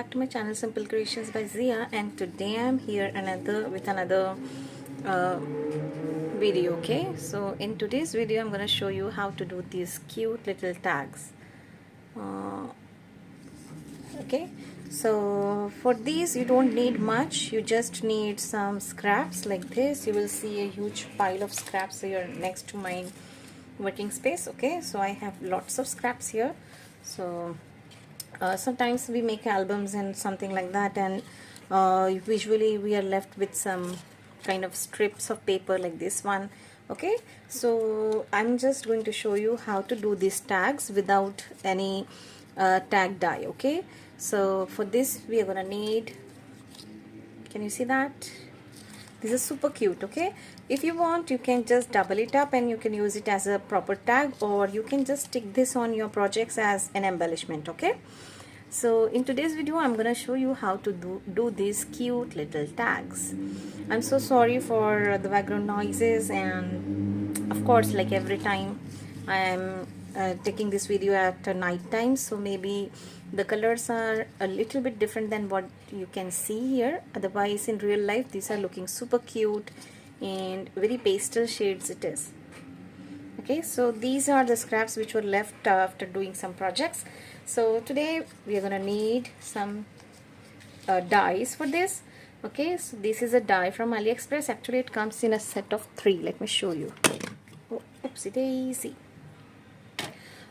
back to my channel Simple Creations by Zia, and today I'm here with another video. Okay, so in today's video I'm gonna show you how to do these cute little tags. Okay, so for these you don't need much, you just need some scraps like this. You will see a huge pile of scraps here next to my working space. Okay, so I have lots of scraps here. So sometimes we make albums and something like that, and usually we are left with some kind of strips of paper like this one. Okay, so I'm just going to show you how to do these tags without any tag die. Okay, so for this we are gonna need, can you see that? This is super cute. Okay, if you want you can just double it up and you can use it as a proper tag, or you can just stick this on your projects as an embellishment. Okay, so in today's video I'm gonna show you how to do these cute little tags. I'm so sorry for the background noises, and of course, like every time I'm taking this video at night time, so maybe the colors are a little bit different than what you can see here. Otherwise in real life these are looking super cute and very pastel shades it is. Okay, so these are the scraps which were left after doing some projects. So today we are gonna need some dies for this. Okay, so this is a die from AliExpress. Actually it comes in a set of 3. Let me show you. Oh, oopsie daisy.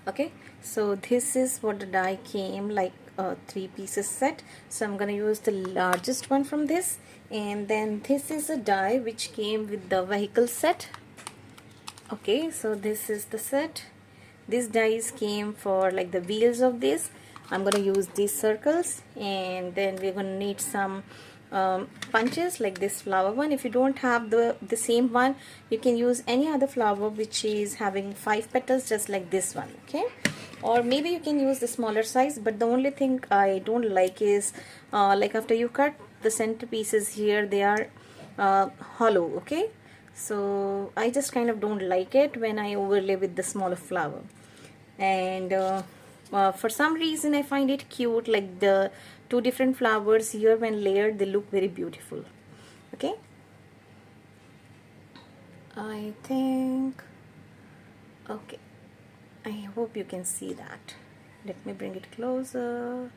Okay, so this is what the die came, like a 3 pieces set. So I'm gonna use the largest one from this, and then this is a die which came with the vehicle set. Okay, so this is the set. These dies came for like the wheels of this. I'm gonna use these circles, and then we're gonna need some punches like this flower one. If you don't have the same one, you can use any other flower which is having 5 petals, just like this one. Okay, or maybe you can use the smaller size, but the only thing I don't like is like after you cut the center pieces here, they are hollow. Okay, so I just kind of don't like it when I overlay with the smaller flower, and for some reason I find it cute, like the 2 different flowers here when layered they look very beautiful. Okay, I think, okay, I hope you can see that. Let me bring it closer,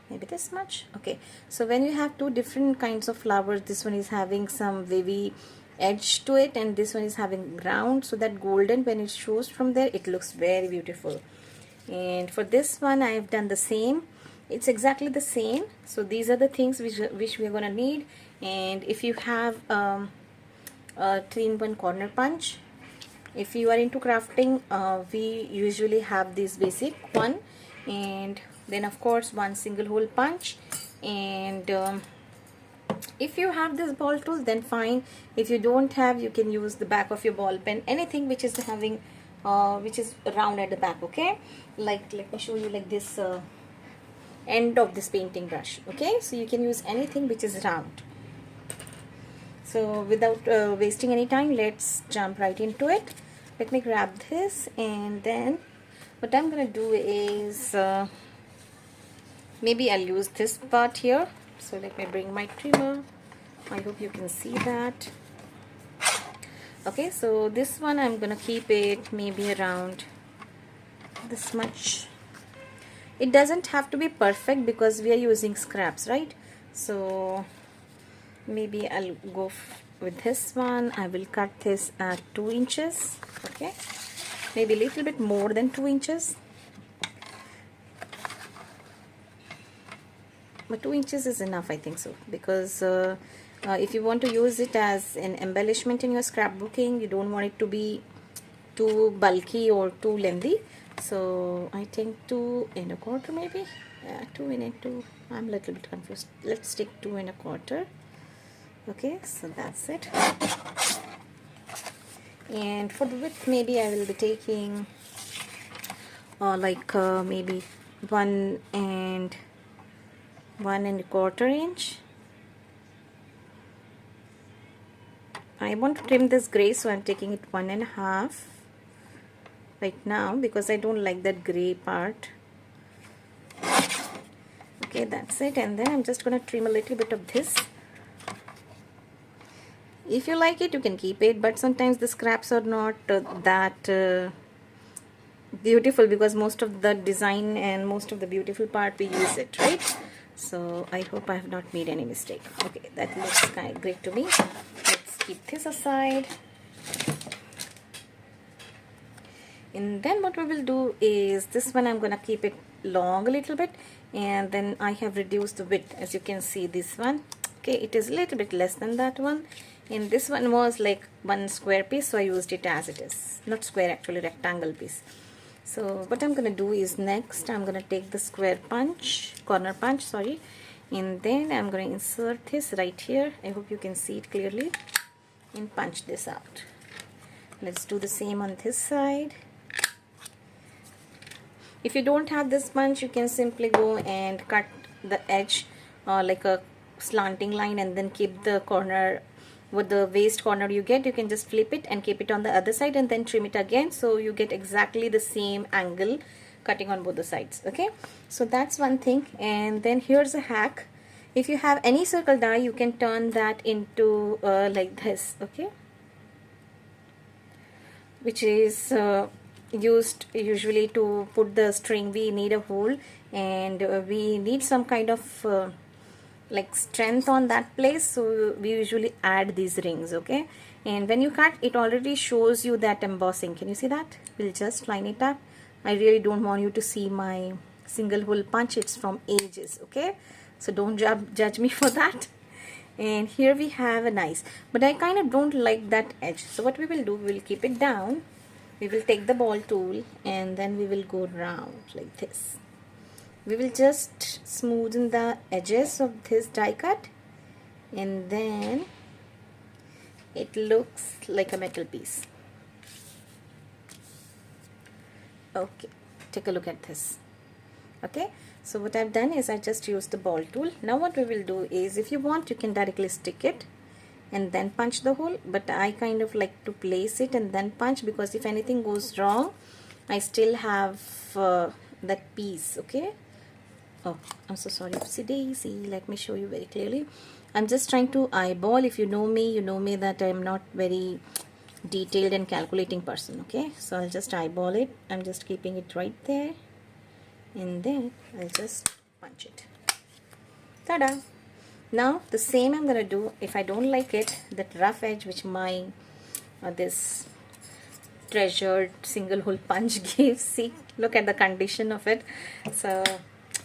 maybe this much. Okay, so when you have 2 different kinds of flowers, this one is having some wavy edge to it and this one is having ground, so that golden, when it shows from there, it looks very beautiful. And for this one I have done the same. It's exactly the same. So these are the things which we are gonna need. And if you have a 3-in-1 corner punch, if you are into crafting, we usually have this basic one, and then of course 1 single hole punch. And if you have this ball tool, then fine. If you don't have, you can use the back of your ball pen, anything which is having which is round at the back. Okay, like let me show you, like this end of this painting brush. Okay, so you can use anything which is round. So without wasting any time, let's jump right into it. Let me grab this, and then what I'm gonna do is maybe I'll use this part here. So let me bring my trimmer. I hope you can see that. Okay, so this one I'm gonna keep it maybe around this much. It doesn't have to be perfect because we are using scraps, right? So maybe I'll go with this one. I will cut this at 2 inches. Okay, maybe a little bit more than 2 inches. But 2 inches is enough, I think so, because if you want to use it as an embellishment in your scrapbooking, you don't want it to be too bulky or too lengthy. So I think 2 1/4 maybe. 2 1/2. I'm a little bit confused. Let's take 2 1/4. Okay, so that's it. And for the width, maybe I will be taking like maybe 1 1/4 inch. I want to trim this gray, so I'm taking it 1.5 right now because I don't like that gray part. Okay, that's it. And then I'm just gonna trim a little bit of this. If you like it, you can keep it, but sometimes the scraps are not that beautiful, because most of the design and most of the beautiful part we use it, right? So I hope I have not made any mistake. Okay, that looks kind of great to me. Let's keep this aside. And then what we will do is, this one I'm gonna keep it long a little bit, and then I have reduced the width. As you can see, this one, okay, it is a little bit less than that one, and this one was like one square piece, so I used it as it is. Not square, actually rectangle piece. So what I'm gonna do is, next I'm gonna take the corner punch, sorry, and then I'm gonna insert this right here. I hope you can see it clearly, and punch this out. Let's do the same on this side. If you don't have this punch, you can simply go and cut the edge like a slanting line, and then keep the corner with the waist corner you get. You can just flip it and keep it on the other side, and then trim it again, so you get exactly the same angle cutting on both the sides. Okay, so that's one thing. And then here's a hack. If you have any circle die, you can turn that into like this, okay, which is used usually to put the string. We need a hole, and we need some kind of like strength on that place, so we usually add these rings. Okay, and when you cut, it already shows you that embossing. Can you see that? We'll just line it up. I really don't want you to see my single hole punch. It's from ages, okay, so don't judge me for that. And here we have a nice, but I kind of don't like that edge, so what we will do, we will keep it down. We will take the ball tool, and then we will go round like this. We will just smoothen the edges of this die cut, and then it looks like a metal piece. Okay, take a look at this. Okay, so what I've done is I just used the ball tool. Now what we will do is, if you want, you can directly stick it and then punch the hole, but I kind of like to place it and then punch, because if anything goes wrong, I still have that piece. Okay, oh, I'm so sorry, oopsie daisy. Let me show you very clearly. I'm just trying to eyeball. If you know me that I'm not very detailed and calculating person. Okay, so I'll just eyeball it. I'm just keeping it right there, and then I'll just punch it. Ta-da! Now the same I'm gonna do. If I don't like it, that rough edge which my this treasured single hole punch gives, see, look at the condition of it. So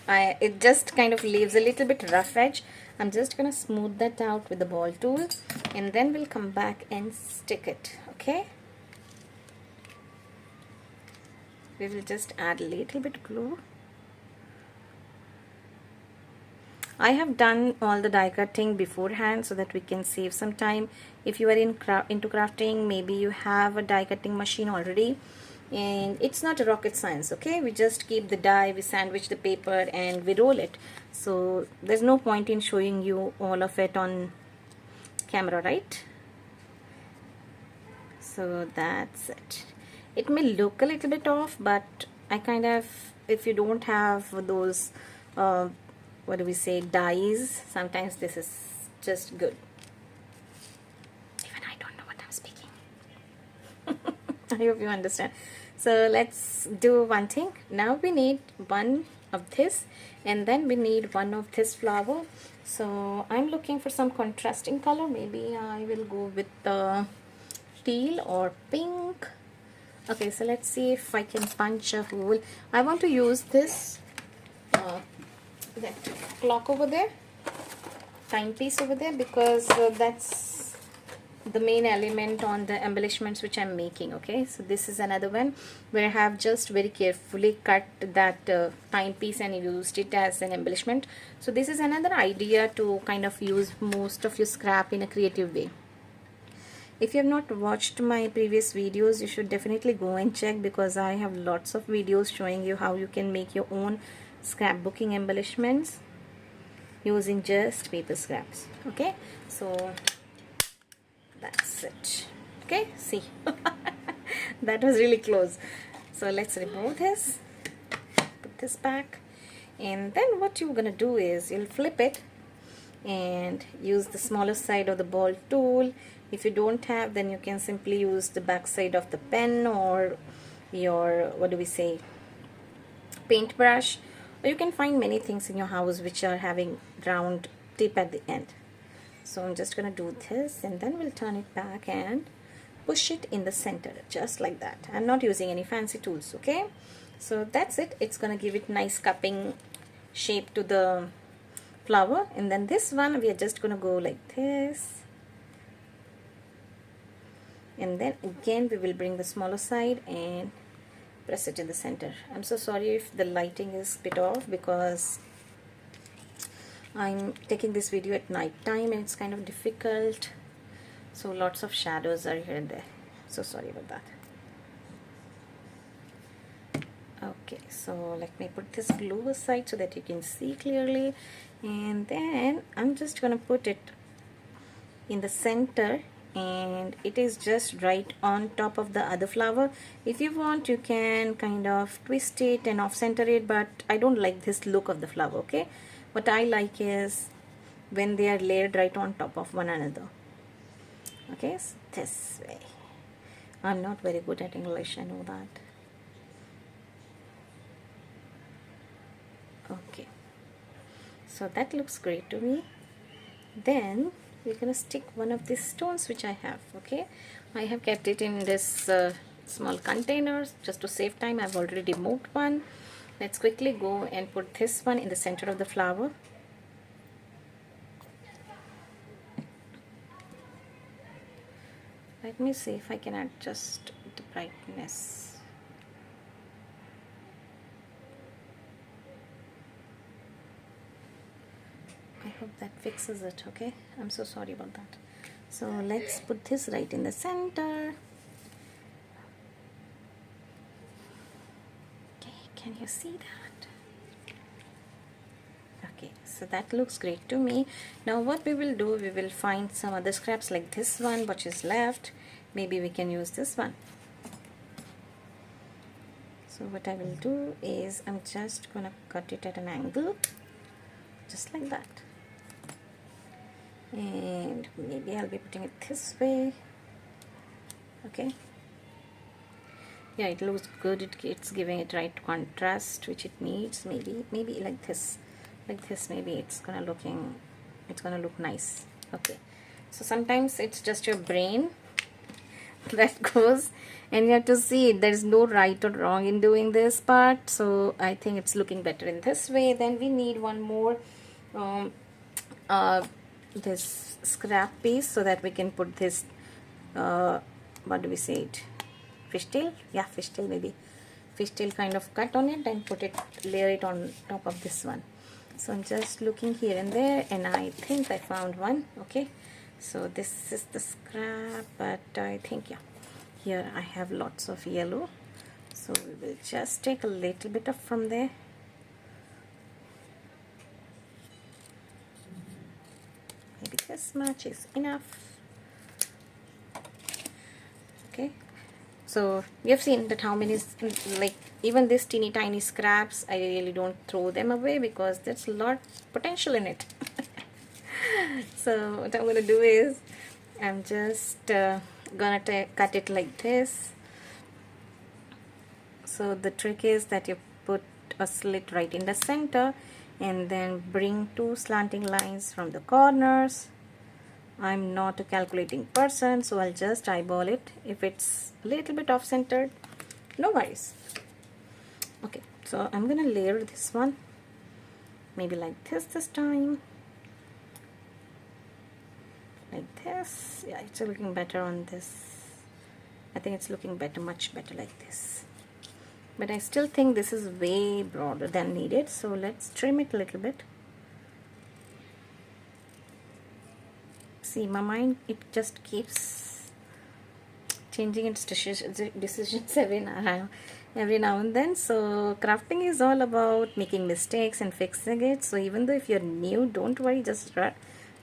it just kind of leaves a little bit rough edge. I'm just gonna smooth that out with the ball tool, and then we'll come back and stick it. Okay, we will just add a little bit glue. I have done all the die cutting beforehand so that we can save some time. If you are into crafting, maybe you have a die cutting machine already, and it's not a rocket science. Okay, we just keep the die, we sandwich the paper, and we roll it. So there's no point in showing you all of it on camera, right? So that's it. It may look a little bit off, but I kind of, if you don't have those what do we say, dies, sometimes this is just good. Even I don't know what I'm speaking. I hope you understand. So let's do one thing. Now we need one of this, and then we need one of this flower. So I'm looking for some contrasting color. Maybe I will go with the teal or pink. Okay, so let's see if I can punch a hole. I want to use this that clock over there, timepiece over there, because that's the main element on the embellishments which I'm making. Okay, so this is another one where I have just very carefully cut that timepiece and used it as an embellishment. So this is another idea to kind of use most of your scrap in a creative way. If you have not watched my previous videos, you should definitely go and check, because I have lots of videos showing you how you can make your own scrapbooking embellishments using just paper scraps. Okay, so that's it. Okay, see, that was really close. So let's remove this, put this back, And then what you're gonna do is you'll flip it and use the smaller side of the ball tool. If you don't have, then you can simply use the back side of the pen or your, what do we say, paintbrush, or you can find many things in your house which are having round tip at the end. So I'm just gonna do this, and then we'll turn it back and push it in the center, just like that. I'm not using any fancy tools, okay? So that's it. It's gonna give it nice cupping shape to the flower. And then this one we are just gonna go like this, and then again we will bring the smaller side and press it in the center. I'm so sorry if the lighting is a bit off, because I'm taking this video at night time and it's kind of difficult, so lots of shadows are here and there. So sorry about that. Okay, so let me put this glue aside so that you can see clearly, and then I'm just gonna put it in the center, and it is just right on top of the other flower. If you want, you can kind of twist it and off center it, but I don't like this look of the flower, okay? What I like is when they are layered right on top of one another. Okay, so this way. I'm not very good at English, I know that. Okay, so that looks great to me. Then we're gonna stick one of these stones which I have. Okay, I have kept it in this small containers just to save time. I've already removed one. Let's quickly go and put this one in the center of the flower. Let me see if I can adjust the brightness. I hope that fixes it. Okay, I'm so sorry about that. So let's put this right in the center. Okay, can you see that? Okay, so that looks great to me. Now what we will do, we will find some other scraps like this one which is left. Maybe we can use this one. So what I will do is I'm just gonna cut it at an angle, just like that. And maybe I'll be putting it this way. Okay, yeah, it looks good. It's giving it right contrast which it needs. Maybe like this, maybe it's gonna look nice. Okay, so sometimes it's just your brain that goes, and you have to see it. There's no right or wrong in doing this part. So I think it's looking better in this way. Then we need one more this scrap piece so that we can put this what do we say it, fishtail? Yeah, fishtail, maybe fishtail kind of cut on it and put it, layer it on top of this one. So I'm just looking here and there, and I think I found one. Okay, so this is the scrap, but I think, yeah, here I have lots of yellow, so we will just take a little bit of from there. Maybe this much is enough. Okay, so we have seen that how many, like even this teeny tiny scraps, I really don't throw them away because there's a lot potential in it. So what I'm gonna do is I'm just gonna cut it like this. So the trick is that you put a slit right in the center and then bring two slanting lines from the corners. I'm not a calculating person, so I'll just eyeball it. If it's a little bit off centered, no worries. Okay, so I'm gonna layer this one maybe like this time, like this. Yeah, it's looking better on this. I think it's looking better, much better like this, but I still think this is way broader than needed, so let's trim it a little bit. See, my mind, it just keeps changing its decisions every now and then. So crafting is all about making mistakes and fixing it. So even though if you're new, don't worry, just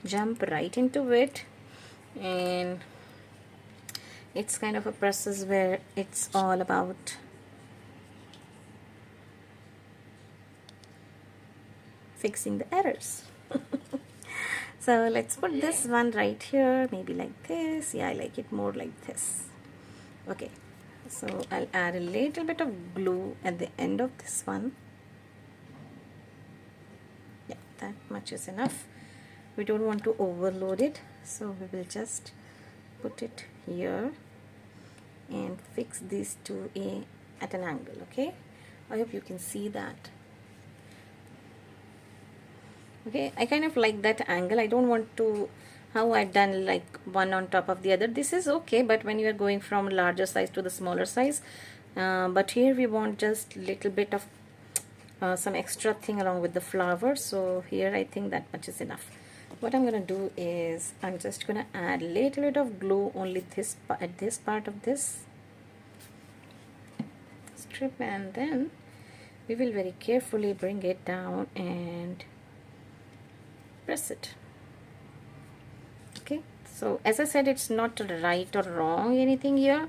jump right into it. And it's kind of a process where it's all about fixing the errors. So let's put this one right here, maybe like this. Yeah, I like it more like this. Okay, so I'll add a little bit of glue at the end of this one. Yeah, that much is enough. We don't want to overload it, so we will just put it here and fix these two at an angle. Okay, I hope you can see that. Okay, I kind of like that angle. I don't want to how I've done like one on top of the other. This is okay, but when you are going from larger size to the smaller size, but here we want just little bit of some extra thing along with the flower. So here I think that much is enough. What I'm gonna do is I'm just gonna add a little bit of glue only at this part of this strip, and then we will very carefully bring it down and press it. Okay, so as I said, it's not right or wrong anything here.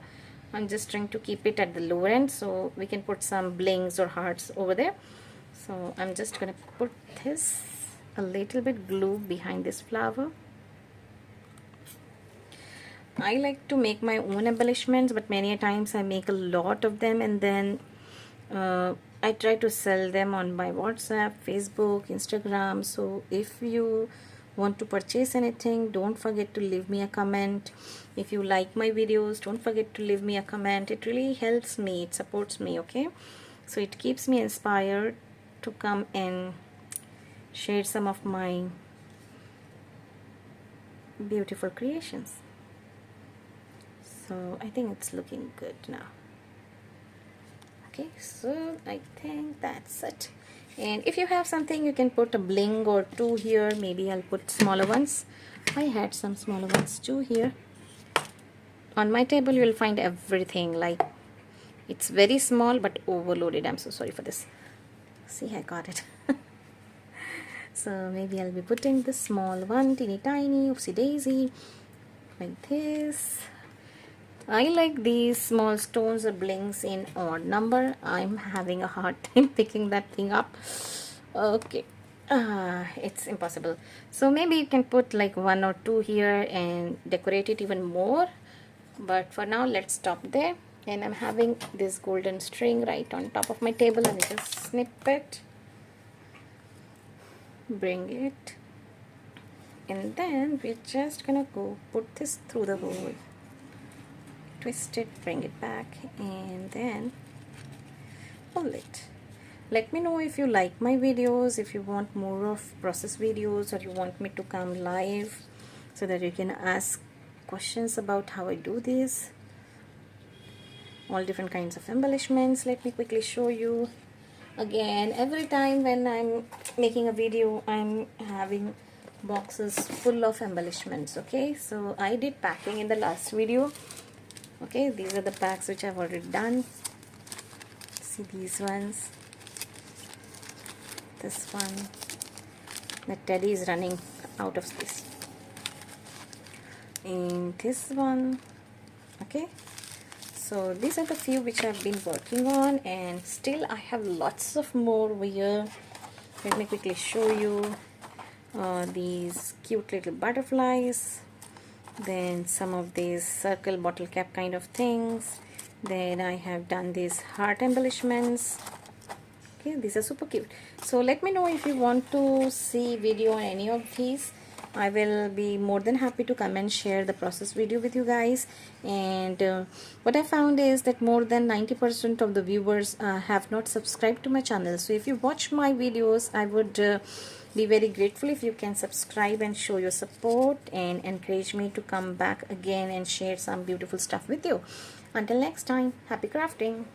I'm just trying to keep it at the lower end so we can put some blings or hearts over there. So I'm just gonna put this a little bit glue behind this flower. I like to make my own embellishments, but many a times I make a lot of them and then I try to sell them on my WhatsApp, Facebook, Instagram. So if you want to purchase anything, don't forget to leave me a comment. If you like my videos, don't forget to leave me a comment. It really helps me, it supports me. Okay, so it keeps me inspired to come and share some of my beautiful creations. So I think it's looking good now. Okay, so I think that's it. And if you have something, you can put a bling or two here. Maybe I'll put smaller ones. I had some smaller ones too here. On my table you will find everything, like it's very small but overloaded. I'm so sorry for this. See, I got it. So maybe I'll be putting this small one, teeny tiny, oopsie daisy, like this. I like these small stones or blings in odd number. I'm having a hard time picking that thing up. Okay, it's impossible. So maybe you can put like one or two here and decorate it even more. But for now, let's stop there. And I'm having this golden string right on top of my table, and I just snip it, bring it, and then we're just gonna go put this through the hole. Twist it, bring it back, and then pull it. Let me know if you like my videos, if you want more of process videos, or you want me to come live so that you can ask questions about how I do this. All different kinds of embellishments. Let me quickly show you. Again, every time when I'm making a video, I'm having boxes full of embellishments. Okay, so I did packing in the last video. Okay, these are the packs which I've already done. See these ones. This one. The teddy is running out of space. And this one. Okay. So these are the few which I've been working on, and still I have lots of more over here. Let me quickly show you these cute little butterflies. Then some of these circle bottle cap kind of things. Then I have done these heart embellishments. Okay, these are super cute. So let me know if you want to see video on any of these. I will be more than happy to come and share the process video with you guys. And what I found is that more than 90% of the viewers have not subscribed to my channel. So if you watch my videos, I would be very grateful if you can subscribe and show your support and encourage me to come back again and share some beautiful stuff with you. Until next time, happy crafting.